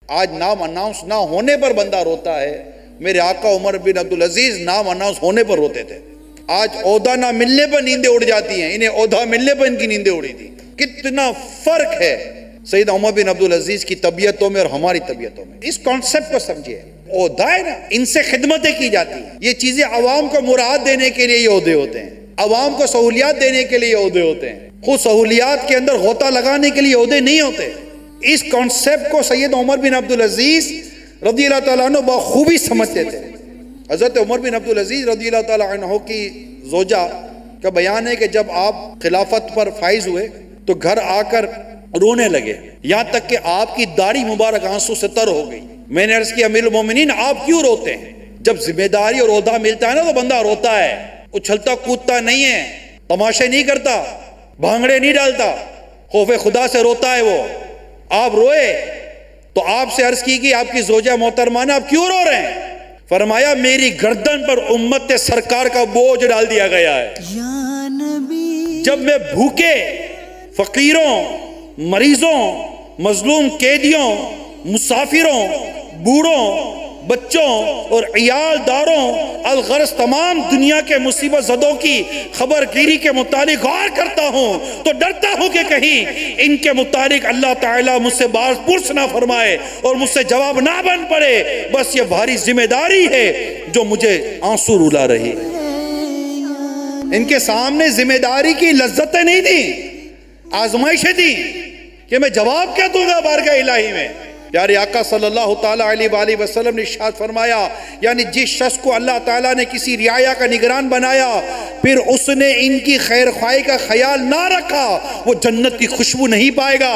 آج نام اناؤنس نہ ہونے پر بندہ روتا ہے. میرے آقا عمر بن عبدالعزیز نام اناؤنس ہونے پر روتے تھے. آج عہدہ نہ ملنے پر نیندیں اڑ جاتی ہیں، انہیں عہدہ ملنے پر ان کی نیندیں اڑی تھی. کتنا فرق ہے سیدنا عمر بن عبدالعزیز کی طبیعتوں میں اور ہماری طبیعتوں میں. اس کانسیپٹ کو سمجھیے. عہدہ ہے نا، ان سے خدمتیں کی جاتی ہیں. یہ چیزیں عوام کو مراد دینے کے لیے یہ عہدے ہوتے ہیں، عوام کو سہولیات دینے کے لیے یہ عہدے ہوتے ہیں. خود سہولیات کے اندر غوطہ لگانے کے لیے عہدے نہیں ہوتے. اس کانسیپٹ کو سید عمر بن عبدالعزیز رضی اللہ تعالیٰ عنہ بخوبی سمجھتے تھے. حضرت عمر بن عبدالعزیز رضی اللہ تعالیٰ عنہ کی زوجہ کا بیان ہے کہ جب آپ خلافت پر فائز ہوئے تو گھر آ کر رونے لگے، یہاں تک کہ آپ کی داڑھی مبارک آنسو سے تر ہو گئی. میں نے عرض کیا امیر المومنین آپ کیوں روتے ہیں؟ جب ذمہ داری اور عہدہ ملتا ہے نا تو بندہ روتا ہے، اچھلتا کودتا نہیں ہے، تماشے نہیں کرتا، بھانگڑے نہیں ڈالتا، خوف خدا سے روتا ہے وہ. آپ روئے تو آپ سے عرض کی کہ آپ کی زوجہ محترمہ نے آپ کیوں رو رہے ہیں؟ فرمایا میری گردن پر امت سرکار کا بوجھ ڈال دیا گیا ہے. جب میں بھوکے فقیروں، مریضوں، مظلوم قیدیوں، مسافروں، بوڑھوں، بچوں اور عیال داروں الغرض تمام دنیا کے مصیبت زدوں کی خبر گیری کے متعلق غور کرتا ہوں تو ڈرتا ہوں کہ کہیں ان کے متعلق اللہ تعالیٰ مجھ سے باز پرس نہ فرمائے اور مجھ سے جواب نہ بن پڑے. بس یہ بھاری ذمہ داری ہے جو مجھے آنسو رلا رہی. ان کے سامنے ذمہ داری کی لذتیں نہیں تھیں، آزمائشیں تھیں کہ میں جواب کیا دوں گا بارگاہ الہی میں. پیارے آقا صلی اللہ تعالیٰ علیہ وآلہ وسلم نے ارشاد فرمایا، یعنی جس شخص کو اللہ تعالیٰ نے کسی رعایا کا نگران بنایا پھر اس نے ان کی خیر خواہی کا خیال نہ رکھا وہ جنت کی خوشبو نہیں پائے گا.